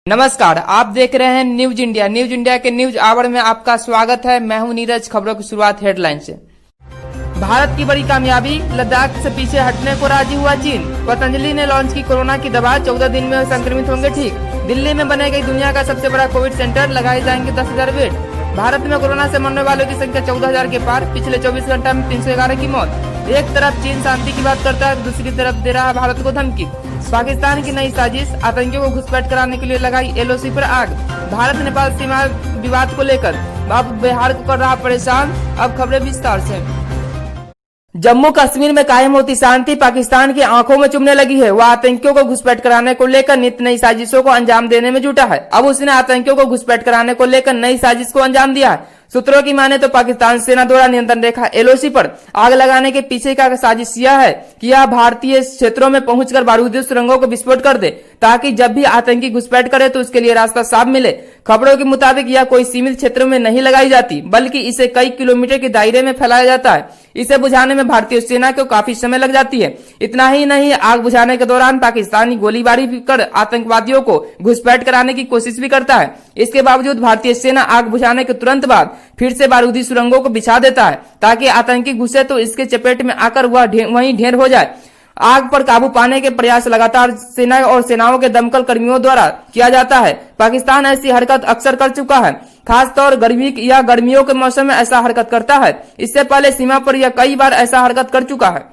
नमस्कार, आप देख रहे हैं न्यूज इंडिया। न्यूज इंडिया के न्यूज आवर में आपका स्वागत है। मैं हूं नीरज। खबरों की शुरुआत हेडलाइन से। भारत की बड़ी कामयाबी, लद्दाख से पीछे हटने को राजी हुआ चीन। पतंजलि ने लॉन्च की कोरोना की दवा, 14 दिन में संक्रमित होंगे ठीक। दिल्ली में बनेगी दुनिया का सबसे बड़ा कोविड सेंटर, लगाए जाएंगे 10,000 बेड। भारत में कोरोना से मरने वालों की संख्या 14,000 के पार, पिछले 24 घंटे में 311 की मौत। एक तरफ चीन शांति की बात करता है, दूसरी तरफ दे रहा है भारत को धमकी। पाकिस्तान की नई साजिश, आतंकियों को घुसपैठ कराने के लिए लगाई एलओसी पर आग। भारत नेपाल सीमा विवाद को लेकर अब बिहार को कर रहा परेशान। अब खबरें विस्तार से। जम्मू कश्मीर में कायम होती शांति पाकिस्तान की आंखों में चुभने लगी है। वह आतंकियों को घुसपैठ कराने को लेकर नित नई साजिशों को अंजाम देने में जुटा है। अब उसने आतंकियों को घुसपैठ कराने को लेकर नई साजिश को अंजाम दिया है। सूत्रों की माने तो पाकिस्तान सेना द्वारा नियंत्रण रेखा एलओसी पर आग लगाने के पीछे का साजिश यह है कि यह भारतीय क्षेत्रों में पहुंचकर बारूदी सुरंगों को विस्फोट कर दे, ताकि जब भी आतंकी घुसपैठ करे तो उसके लिए रास्ता साफ मिले। खबरों के मुताबिक यह कोई सीमित क्षेत्रों में नहीं लगाई जाती, बल्कि इसे कई किलोमीटर के दायरे में फैलाया जाता है। इसे बुझाने में भारतीय सेना को काफी समय लग जाती है। इतना ही नहीं, आग बुझाने के दौरान पाकिस्तानी गोलीबारी कर आतंकवादियों को घुसपैठ कराने की कोशिश भी करता है। इसके बावजूद भारतीय सेना आग बुझाने के तुरंत बाद फिर से बारूदी सुरंगों को बिछा देता है, ताकि आतंकी घुसे तो इसके चपेट में आकर वह वहीं ढेर हो जाए। आग पर काबू पाने के प्रयास लगातार सेना और सेनाओं के दमकल कर्मियों द्वारा किया जाता है। पाकिस्तान ऐसी हरकत अक्सर कर चुका है, खासतौर गर्मियों के मौसम में ऐसा हरकत करता है। इससे पहले सीमा पर यह कई बार ऐसा हरकत कर चुका है।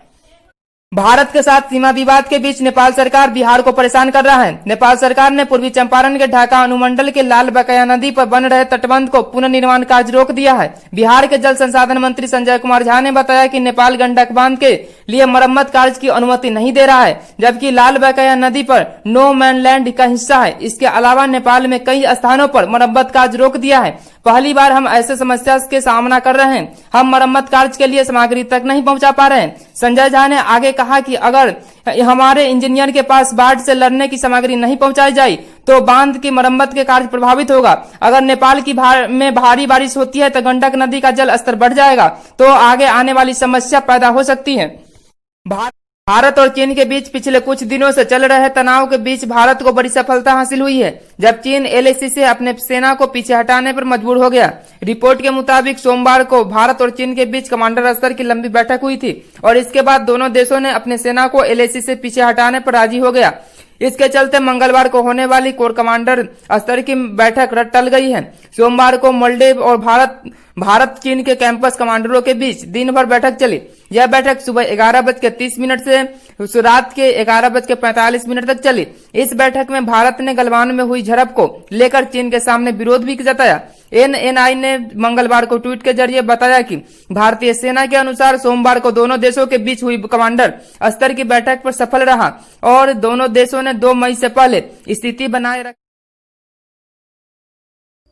भारत के साथ सीमा विवाद के बीच नेपाल सरकार बिहार को परेशान कर रहा है। नेपाल सरकार ने पूर्वी चंपारण के ढाका अनुमंडल के लाल बकैया नदी पर बन रहे तटबंध को पुनर्निर्माण कार्य रोक दिया है। बिहार के जल संसाधन मंत्री संजय कुमार झा ने बताया कि नेपाल गंडक बांध के लिए मरम्मत कार्य की अनुमति नहीं दे रहा है, जबकि लाल बकैया नदी पर नो मैन लैंड का हिस्सा है। इसके अलावा नेपाल में कई स्थानों पर मरम्मत कार्य रोक दिया है। पहली बार हम ऐसे समस्या के सामना कर रहे हैं। हम मरम्मत कार्य के लिए सामग्री तक नहीं पहुंचा पा रहे हैं। संजय झा ने आगे कहा कि अगर हमारे इंजीनियर के पास बाढ़ से लड़ने की सामग्री नहीं पहुंचाई जाए तो बांध की मरम्मत के कार्य प्रभावित होगा। अगर नेपाल की में भारी बारिश होती है तो गंडक नदी का जल स्तर बढ़ जाएगा, तो आगे आने वाली समस्या पैदा हो सकती है। भारत और चीन के बीच पिछले कुछ दिनों से चल रहे तनाव के बीच भारत को बड़ी सफलता हासिल हुई है, जब चीन एलएसी से अपने सेना को पीछे हटाने पर मजबूर हो गया। रिपोर्ट के मुताबिक सोमवार को भारत और चीन के बीच कमांडर स्तर की लंबी बैठक हुई थी और इसके बाद दोनों देशों ने अपने सेना को एलएसी से पीछे हटाने पर राजी हो गया। इसके चलते मंगलवार को होने वाली कोर कमांडर स्तर की बैठक रद्द टल गई है। सोमवार को मालदीव और भारत चीन के कैंपस कमांडरों के बीच दिन भर बैठक चली। यह बैठक सुबह 11:30 से रात के 11:45 तक चली। इस बैठक में भारत ने गलवान में हुई झड़प को लेकर चीन के सामने विरोध भी जताया। एएनआई ने मंगलवार को ट्वीट के जरिए बताया कि भारतीय सेना के अनुसार सोमवार को दोनों देशों के बीच हुई कमांडर स्तर की बैठक पर सफल रहा और दोनों देशों ने 2 मई से पहले स्थिति बनाए रखी।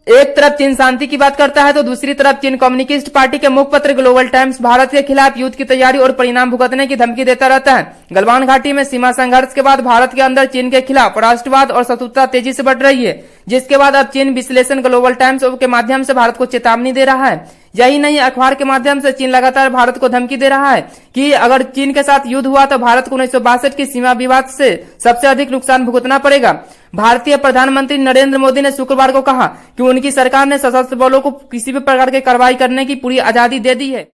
एक तरफ चीन शांति की बात करता है तो दूसरी तरफ चीन कम्युनिस्ट पार्टी के मुखपत्र ग्लोबल टाइम्स भारत के खिलाफ युद्ध की तैयारी और परिणाम भुगतने की धमकी देता रहता है। गलवान घाटी में सीमा संघर्ष के बाद भारत के अंदर चीन के खिलाफ राष्ट्रवाद और शत्रुता तेजी से बढ़ रही है, जिसके बाद अब चीन विश्लेषण ग्लोबल टाइम्स के माध्यम से भारत को चेतावनी दे रहा है। यही नहीं, अखबार के माध्यम से चीन लगातार भारत को धमकी दे रहा है कि अगर चीन के साथ युद्ध हुआ तो भारत को 1962 की सीमा विवाद से सबसे अधिक नुकसान भुगतना पड़ेगा। भारतीय प्रधानमंत्री नरेंद्र मोदी ने शुक्रवार को कहा कि उनकी सरकार ने सशस्त्र बलों को किसी भी प्रकार की कार्रवाई करने की पूरी आजादी दे दी है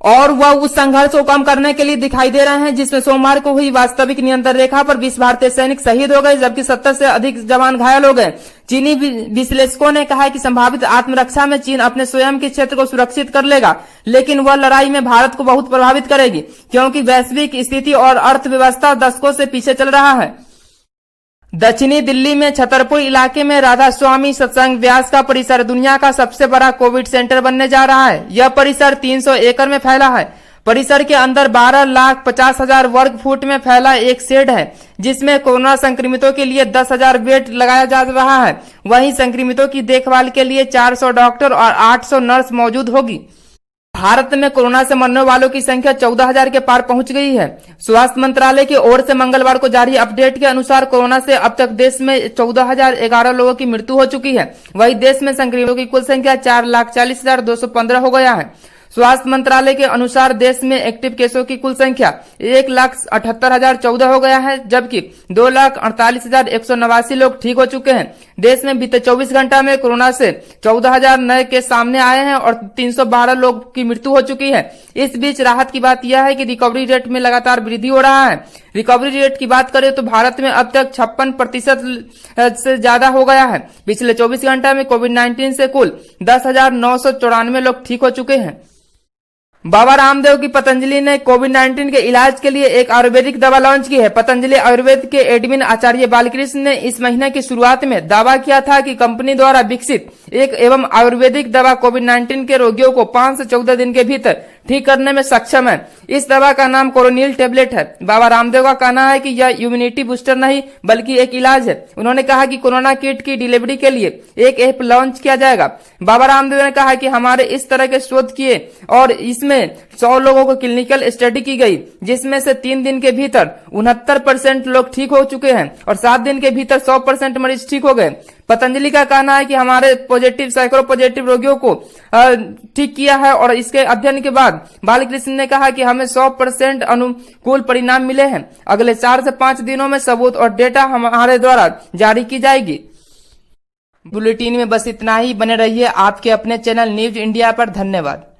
और वह उस संघर्ष को कम करने के लिए दिखाई दे रहे हैं जिसमें सोमवार को हुई वास्तविक नियंत्रण रेखा पर 20 भारतीय सैनिक शहीद हो गए, जबकि 70 से अधिक जवान घायल हो गए। चीनी विश्लेषकों ने कहा है कि संभावित आत्मरक्षा में चीन अपने स्वयं के क्षेत्र को सुरक्षित कर लेगा, लेकिन वह लड़ाई में भारत को बहुत प्रभावित करेगी, क्योंकि वैश्विक स्थिति और अर्थव्यवस्था दशकों से पीछे चल रहा है। दक्षिणी दिल्ली में छतरपुर इलाके में राधा स्वामी सत्संग व्यास का परिसर दुनिया का सबसे बड़ा कोविड सेंटर बनने जा रहा है। यह परिसर 300 एकड़ में फैला है। परिसर के अंदर 12,50,000 वर्ग फुट में फैला एक शेड है, जिसमें कोरोना संक्रमितों के लिए 10,000 बेड लगाया जा रहा है। वहीं संक्रमितों की देखभाल के लिए 400 डॉक्टर और 800 नर्स मौजूद होगी। भारत में कोरोना से मरने वालों की संख्या 14,000 के पार पहुंच गई है। स्वास्थ्य मंत्रालय की ओर से मंगलवार को जारी अपडेट के अनुसार कोरोना से अब तक देश में 14,011 लोगों की मृत्यु हो चुकी है। वहीं देश में संक्रमितों की कुल संख्या 4,40,215 हो गया है। स्वास्थ्य मंत्रालय के अनुसार देश में एक्टिव केसों की कुल संख्या 1,78,014 हो गया है, जबकि 2,48,189 लोग ठीक हो चुके हैं। देश में बीते 24 घंटा में कोरोना से 14,000 नए केस सामने आए हैं और 312 लोग की मृत्यु हो चुकी है। इस बीच राहत की बात यह है कि रिकवरी रेट में लगातार वृद्धि हो रहा है। रिकवरी रेट की बात करें तो भारत में अब तक 56% से ज्यादा हो गया है। पिछले 24 घंटा में कोविड-19 से कुल 10,994 लोग ठीक हो चुके हैं। बाबा रामदेव की पतंजलि ने कोविड-19 के इलाज के लिए एक आयुर्वेदिक दवा लॉन्च की है। पतंजलि आयुर्वेद के एडमिन आचार्य बालकृष्ण ने इस महीने की शुरुआत में दावा किया था कि कंपनी द्वारा विकसित एक एवं आयुर्वेदिक दवा कोविड-19 के रोगियों को 5 से 14 दिन के भीतर ठीक करने में सक्षम है। इस दवा का नाम कोरोनिल टेबलेट है। बाबा रामदेव का कहना है कि यह इम्यूनिटी बूस्टर नहीं बल्कि एक इलाज है। उन्होंने कहा कि कोरोना किट की डिलीवरी के लिए एक ऐप लॉन्च किया जाएगा। बाबा रामदेव ने कहा कि हमारे इस तरह के शोध किए और इसमें 100 लोगों को क्लिनिकल स्टडी की गई, जिसमें से 3 दिन के भीतर 69% लोग ठीक हो चुके हैं और 7 दिन के भीतर 100% मरीज ठीक हो गए। पतंजलि का कहना है कि हमारे सैकड़ों पॉजिटिव रोगियों को ठीक किया है और इसके अध्ययन के बाद बालकृष्ण ने कहा कि हमें 100% अनुकूल परिणाम मिले हैं। अगले 4 से 5 दिनों में सबूत और डेटा हमारे द्वारा जारी की जाएगी। बुलेटिन में बस इतना ही। बने रहिए आपके अपने चैनल न्यूज इंडिया पर। धन्यवाद।